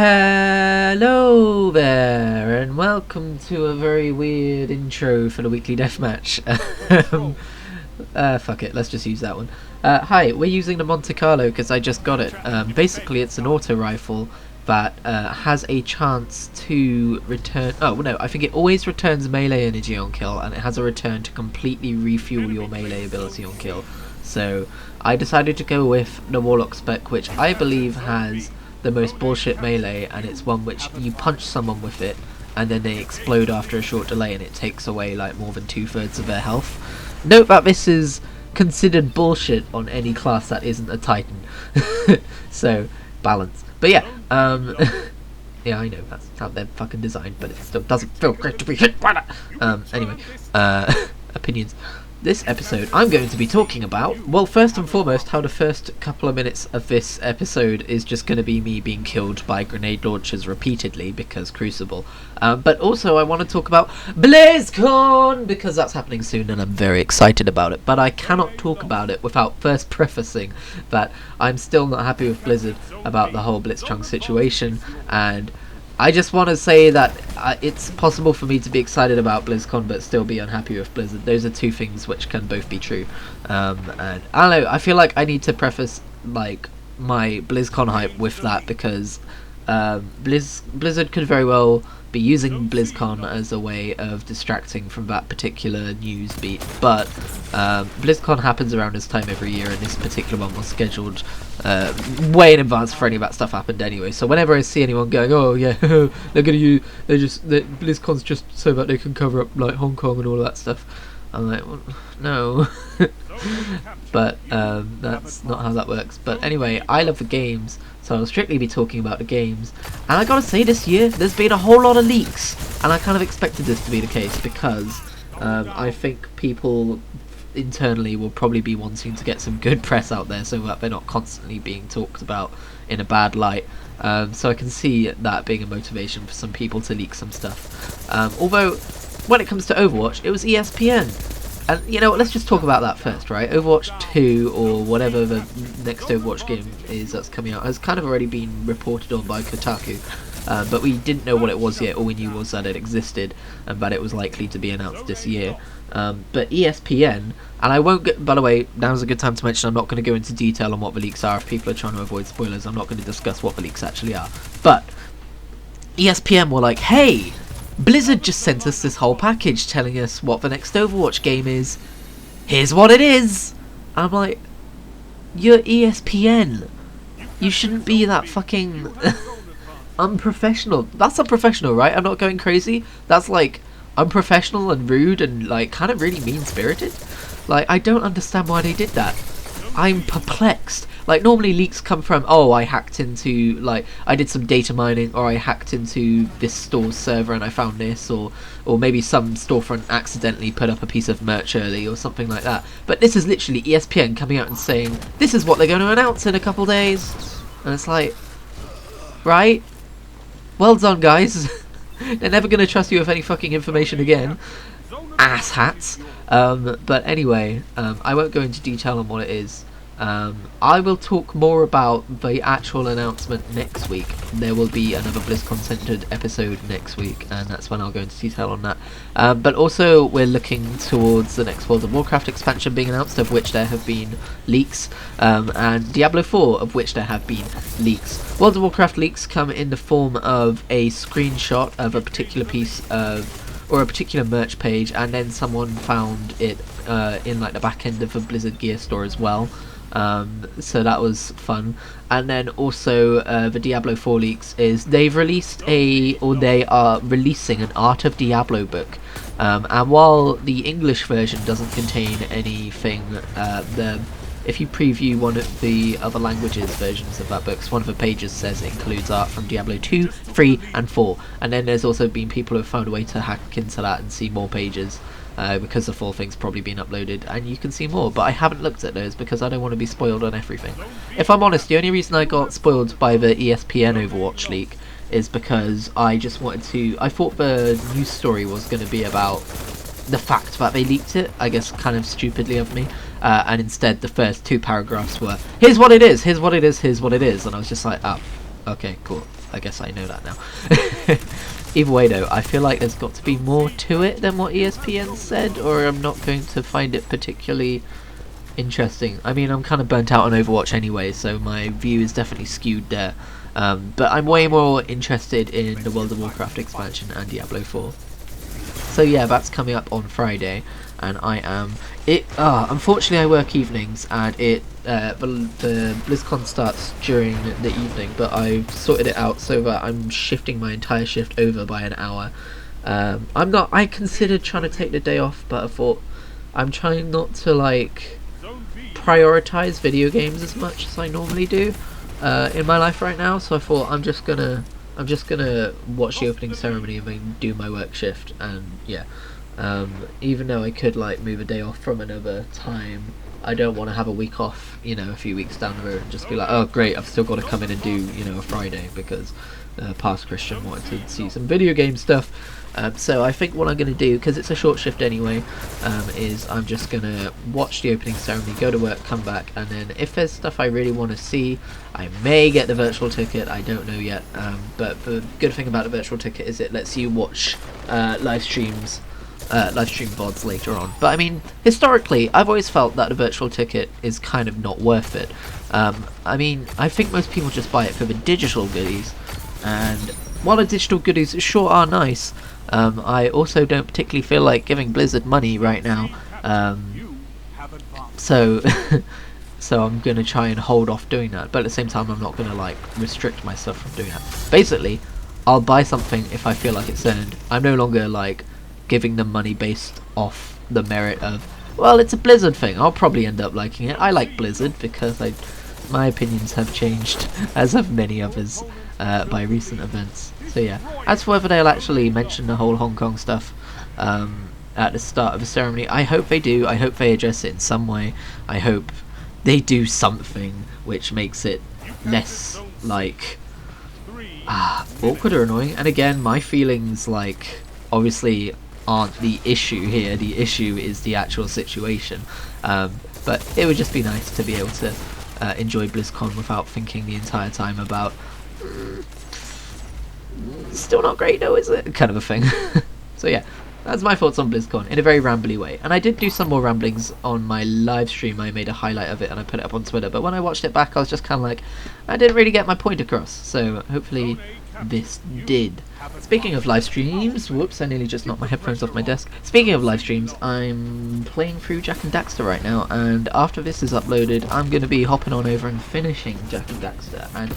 Hello there, and welcome to a very weird intro for the weekly deathmatch. Fuck it, let's just use that one. Hi, we're using the Monte Carlo because I just got it. Basically, it's an auto rifle that has a chance to return. Oh no, I think it always returns melee energy on kill, and it has a return to completely refuel your melee ability on kill. So I decided to go with the Warlock spec, which I believe has the most bullshit melee, and it's one which you punch someone with it and then they explode after a short delay and it takes away like more than 2/3 of their health. Note that this is considered bullshit on any class that isn't a Titan. So balance. But yeah, yeah, I know that's how they're fucking designed, but it still doesn't feel great to be hit by that. Anyway, opinions. This episode I'm going to be talking about, well, first and foremost, how the first couple of minutes of this episode is just going to be me being killed by grenade launchers repeatedly because Crucible. But also I want to talk about BlizzCon because that's happening soon and I'm very excited about it. But I cannot talk about it without first prefacing that I'm still not happy with Blizzard about the whole Blitzchung situation, and I just want to say that it's possible for me to be excited about BlizzCon but still be unhappy with Blizzard. Those are two things which can both be true. And I don't know, I feel like I need to preface like my BlizzCon hype with that because Blizzard could very well be using BlizzCon as a way of distracting from that particular news beat, but BlizzCon happens around this time every year, and this particular one was scheduled way in advance for any of that stuff happened anyway. So whenever I see anyone going, oh yeah, they're gonna use, BlizzCon's just so that they can cover up like Hong Kong and all of that stuff, I'm like, well, no. But that's not how that works. But anyway, I love the games, so I'll strictly be talking about the games. And I gotta say, this year there's been a whole lot of leaks, and I kind of expected this to be the case because I think people internally will probably be wanting to get some good press out there so that they're not constantly being talked about in a bad light. So I can see that being a motivation for some people to leak some stuff. Although when it comes to Overwatch, it was ESPN. And you know what, let's just talk about that first, right? Overwatch 2, or whatever the next Overwatch game is that's coming out, has kind of already been reported on by Kotaku. But we didn't know what it was yet. All we knew was that it existed and that it was likely to be announced this year. But ESPN, and I won't get, by the way, now's a good time to mention I'm not going to go into detail on what the leaks are. If people are trying to avoid spoilers, I'm not going to discuss what the leaks actually are. But ESPN were like, hey, Blizzard just sent us this whole package telling us what the next Overwatch game is. Here's what it is. I'm like, you're ESPN. You shouldn't be that fucking unprofessional. That's unprofessional, right? I'm not going crazy. That's like unprofessional and rude and like kind of really mean-spirited. Like, I don't understand why they did that. I'm perplexed. Like, normally leaks come from, oh, I hacked into, like, I did some data mining, or I hacked into this store's server and I found this, or maybe some storefront accidentally put up a piece of merch early, or something like that. But this is literally ESPN coming out and saying, this is what they're going to announce in a couple days. And it's like, right? Well done, guys. They're never going to trust you with any fucking information again. Ass hats. But anyway, I won't go into detail on what it is. I will talk more about the actual announcement next week. There will be another BlizzCon-centered episode next week, and that's when I'll go into detail on that. But also, we're looking towards the next World of Warcraft expansion being announced, of which there have been leaks, and Diablo 4, of which there have been leaks. World of Warcraft leaks come in the form of a screenshot of a particular piece of, or a particular merch page, and then someone found it in like the back end of a Blizzard gear store as well. So that was fun. And then also the Diablo 4 leaks is they've released they are releasing an Art of Diablo book, and while the English version doesn't contain anything, if you preview one of the other languages versions of that book, one of the pages says it includes art from Diablo 2, 3 and 4, and then there's also been people who have found a way to hack into that and see more pages. Because the full thing's probably been uploaded, and you can see more, but I haven't looked at those because I don't want to be spoiled on everything. If I'm honest, the only reason I got spoiled by the ESPN Overwatch leak is because I just wanted to, I thought the news story was going to be about the fact that they leaked it, I guess kind of stupidly of me, and instead the first two paragraphs were, here's what it is, here's what it is, here's what it is, and I was just like, oh, okay, cool. I guess I know that now. Either way though, I feel like there's got to be more to it than what ESPN said, or I'm not going to find it particularly interesting. I mean, I'm kind of burnt out on Overwatch anyway, so my view is definitely skewed there. But I'm way more interested in the World of Warcraft expansion and Diablo 4. So yeah, that's coming up on Friday, and I am... unfortunately I work evenings, and the BlizzCon starts during the evening, but I've sorted it out so that I'm shifting my entire shift over by an hour. I considered trying to take the day off, but I thought I'm trying not to like prioritize video games as much as I normally do in my life right now, so I thought I'm just gonna watch the opening ceremony and then do my work shift. And yeah, even though I could like move a day off from another time, I don't want to have a week off, you know, a few weeks down the road and just be like, oh great, I've still got to come in and do, you know, a Friday because past Christian wanted to see some video game stuff. So I think what I'm going to do, because it's a short shift anyway, is I'm just going to watch the opening ceremony, go to work, come back, and then if there's stuff I really want to see, I may get the virtual ticket. I don't know yet, but the good thing about the virtual ticket is it lets you watch live stream VODs later on. But I mean, historically, I've always felt that the virtual ticket is kind of not worth it. I mean, I think most people just buy it for the digital goodies, and while the digital goodies sure are nice, I also don't particularly feel like giving Blizzard money right now, so so I'm gonna try and hold off doing that, but at the same time I'm not gonna like restrict myself from doing that. Basically, I'll buy something if I feel like it's earned. I'm no longer like giving them money based off the merit of, well, it's a Blizzard thing, I'll probably end up liking it. I like Blizzard because my opinions have changed, as have many others, by recent events. So yeah, as for whether they'll actually mention the whole Hong Kong stuff at the start of the ceremony, I hope they do. I hope they address it in some way. I hope they do something which makes it less like awkward or annoying. And again, my feelings like obviously aren't the issue here. The issue is the actual situation. But it would just be nice to be able to enjoy BlizzCon without thinking the entire time about still not great though, is it? Kind of a thing. So yeah, that's my thoughts on BlizzCon in a very rambly way. And I did do some more ramblings on my live stream. I made a highlight of it and I put it up on Twitter, but when I watched it back I was just kind of like, I didn't really get my point across, so hopefully this did. Speaking of live streams, whoops, I nearly just knocked my headphones off my desk. Speaking of live streams, I'm playing through Jak and Daxter right now, and after this is uploaded, I'm going to be hopping on over and finishing Jak and Daxter, and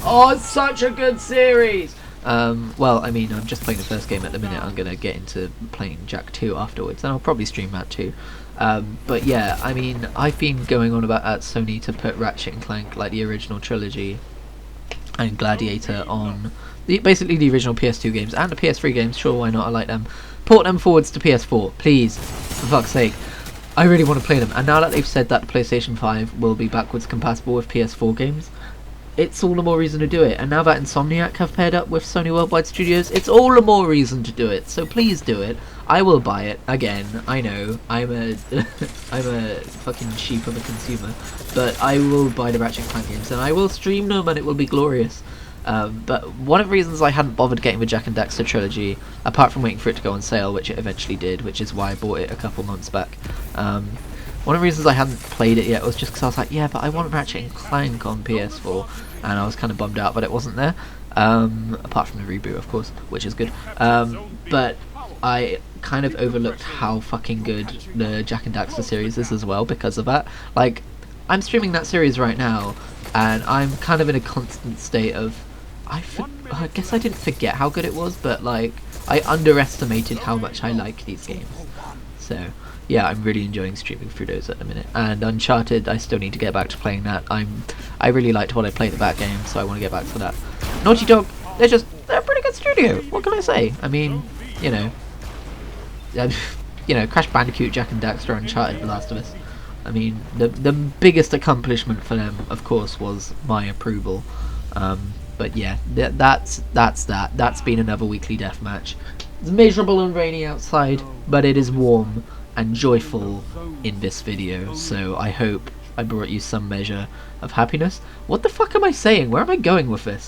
oh, it's such a good series! Well, I mean, I'm just playing the first game at the minute. I'm going to get into playing Jak 2 afterwards, and I'll probably stream that too. But yeah, I mean, I've been going on about at Sony to put Ratchet and Clank, like the original trilogy, and Gladiator on basically the original PS2 games and the PS3 games. Sure, why not? I like them. Port them forwards to PS4, please, for fuck's sake. I really want to play them. And now that they've said that the PlayStation 5 will be backwards compatible with PS4 games, it's all the more reason to do it. And now that Insomniac have paired up with Sony Worldwide Studios, it's all the more reason to do it. So please do it. I will buy it. Again, I know, I'm a fucking sheep of a consumer, but I will buy the Ratchet & Clank games, and I will stream them, and it will be glorious. But one of the reasons I hadn't bothered getting the Jak and Daxter trilogy, apart from waiting for it to go on sale, which it eventually did, which is why I bought it a couple months back, one of the reasons I hadn't played it yet was just because I was like, yeah, but I want Ratchet & Clank on PS4, and I was kind of bummed out that it wasn't there, apart from the reboot, of course, which is good. But I kind of overlooked how fucking good the Jak and Daxter series is as well because of that. Like, I'm streaming that series right now, and I'm kind of in a constant state of, I guess I didn't forget how good it was, but like, I underestimated how much I like these games. So yeah, I'm really enjoying streaming through those at the minute. And Uncharted, I still need to get back to playing that. I really liked what I played at that game, so I want to get back to that. Naughty Dog, they're a pretty good studio. What can I say? I mean, you know, Crash Bandicoot, Jak and Daxter, Uncharted, The Last of Us. I mean, the biggest accomplishment for them, of course, was my approval. But yeah, that's that. That's been another weekly deathmatch. It's miserable and rainy outside, but it is warm and joyful in this video, so I hope I brought you some measure of happiness. What the fuck am I saying? Where am I going with this?